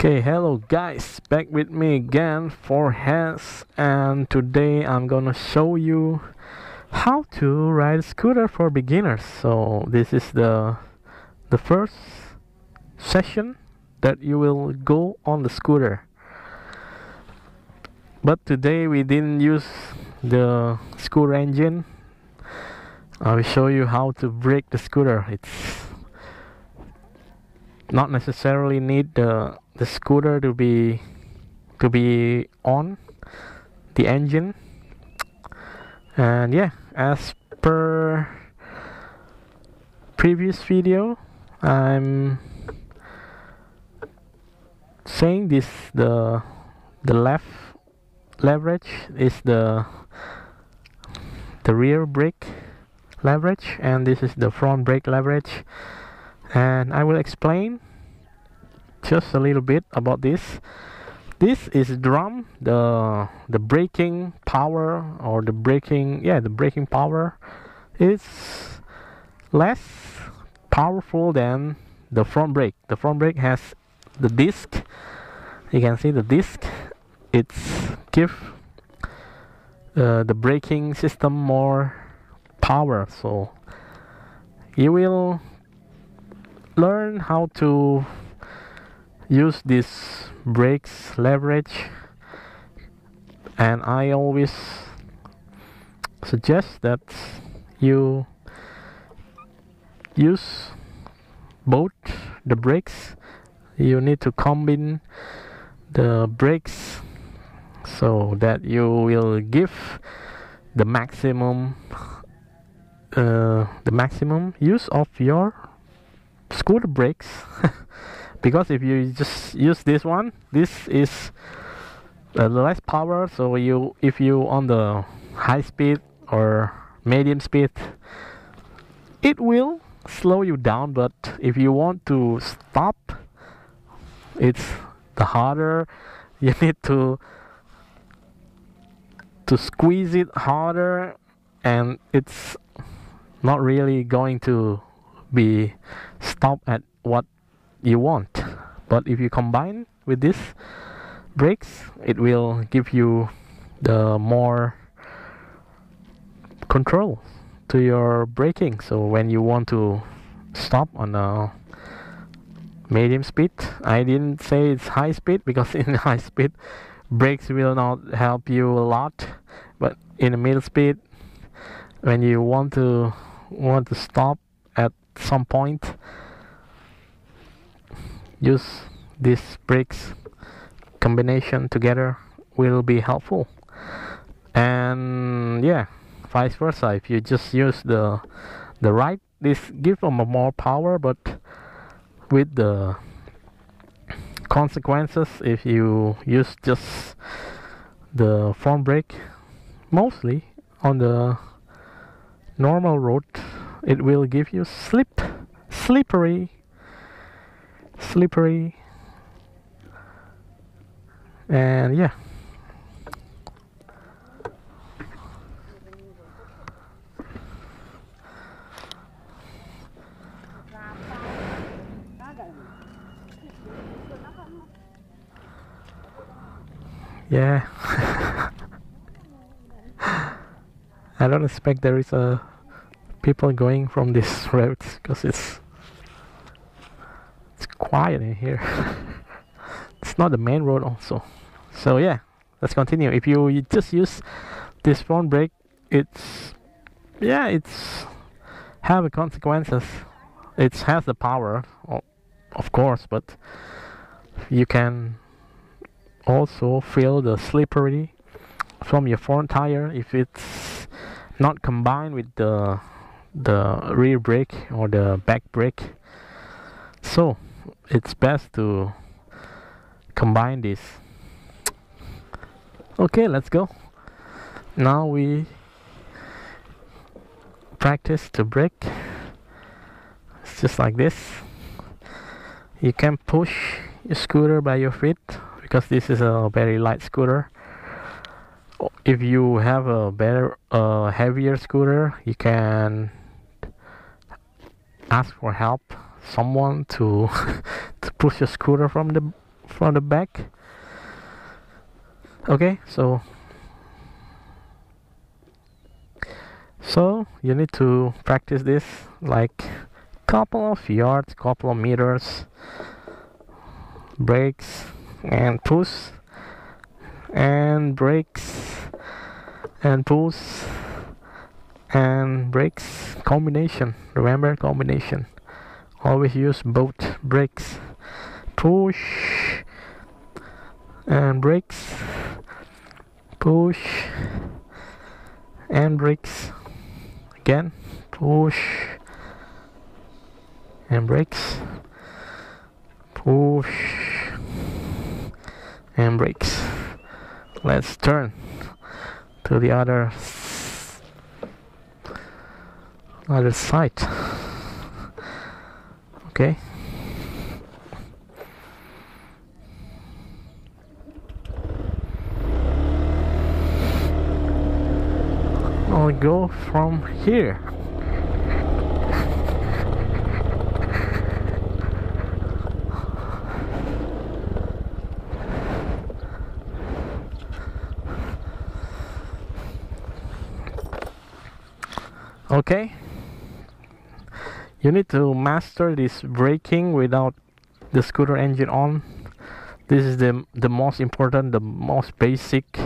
Okay, hello guys, back with me again, vorhesz, and today I'm gonna show you how to ride a scooter for beginners. So this is the first session that you will go on the scooter. But today we didn't use the scooter engine. I will show you how to brake the scooter. It's not necessarily need the scooter to be on the engine. And yeah, as per previous video, I'm saying this the left leverage is the rear brake leverage, and this is the front brake leverage, and I will explain just a little bit about this. This is drum, the braking power, or the braking power is less powerful than the front brake. The front brake has the disc. You can see the disc. It's give the braking system more power. So you will learn how to use this brakes leverage, and I always suggest that you use both the brakes. You need to combine the brakes so that you will give the maximum use of your scooter brakes. Because if you just use this one, this is less power. So if you on the high speed or medium speed, it will slow you down. But if you want to stop, it's the harder. You need to squeeze it harder, and it's not really going to be stopped at what you want. But if you combine with this brakes, it will give you the more control to your braking. So when you want to stop on a medium speed, I didn't say it's high speed, because in high speed brakes will not help you a lot. But in the middle speed, when you want to stop at some point, use these brakes combination together will be helpful. And yeah, vice versa, if you just use the right, this gives them more power, but with the consequences if you use just the front brake. Mostly on the normal road, it will give you slippery, and yeah. Yeah. I don't expect there is people going from this road, because it's quiet in here. It's not the main road also. So yeah, let's continue. If you just use this front brake, it's have consequences. It has the power, of course, but you can also feel the slippery from your front tire if it's not combined with the rear brake or the back brake. So it's best to combine this. Okay, let's go. Now we practice to brake. It's just like this. You can push your scooter by your feet, because this is a very light scooter. If you have a better heavier scooter, you can ask for help, someone to to push your scooter from from the back. Okay, so you need to practice this like couple of yards, couple of meters, brakes and push and brakes and push and brakes, combination. Remember, combination. Always use both brakes, push and brakes, push and brakes, again push and brakes, push and brakes. Let's turn to the other side. Okay, I'll go from here. Okay, you need to master this braking without the scooter engine on. This is the most important, the most basic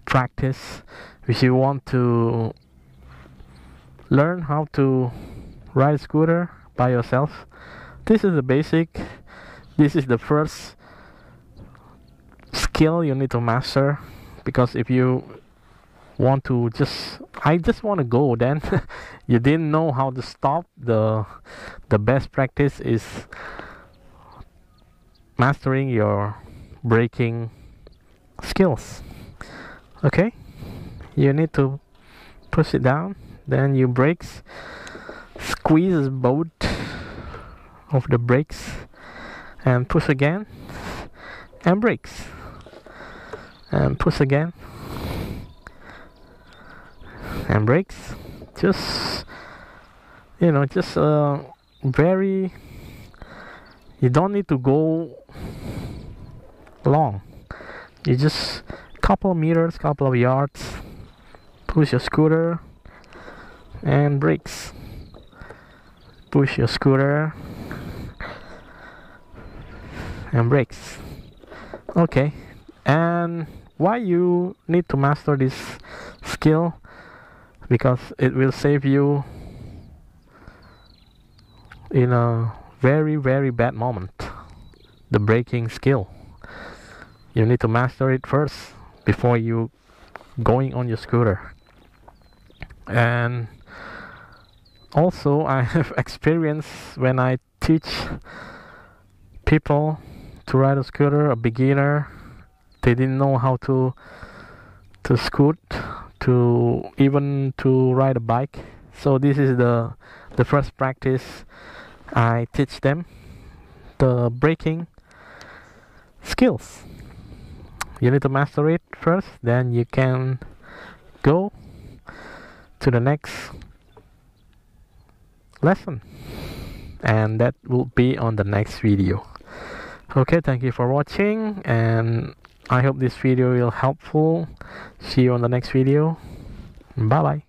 practice if you want to learn how to ride a scooter by yourself. This is the basic. This is the first skill you need to master, because if you want to I just want to go, then you didn't know how to stop. The best practice is mastering your braking skills. Okay, you need to push it down, then you brakes, squeeze both of the brakes and push again, and brakes and push again and brakes. Just very, you don't need to go long. You just couple of meters, couple of yards, push your scooter and brakes, push your scooter and brakes. Okay, and why you need to master this skill? Because it will save you in a very, very bad moment. The braking skill, you need to master it first before you going on your scooter. And also, I have experience when I teach people to ride a scooter, a beginner, they didn't know how to scoot, to even to ride a bike. So this is the first practice I teach them, the braking skills. You need to master it first, then you can go to the next lesson, and that will be on the next video. Okay, thank you for watching, and I hope this video will helpful. See you on the next video. Bye bye.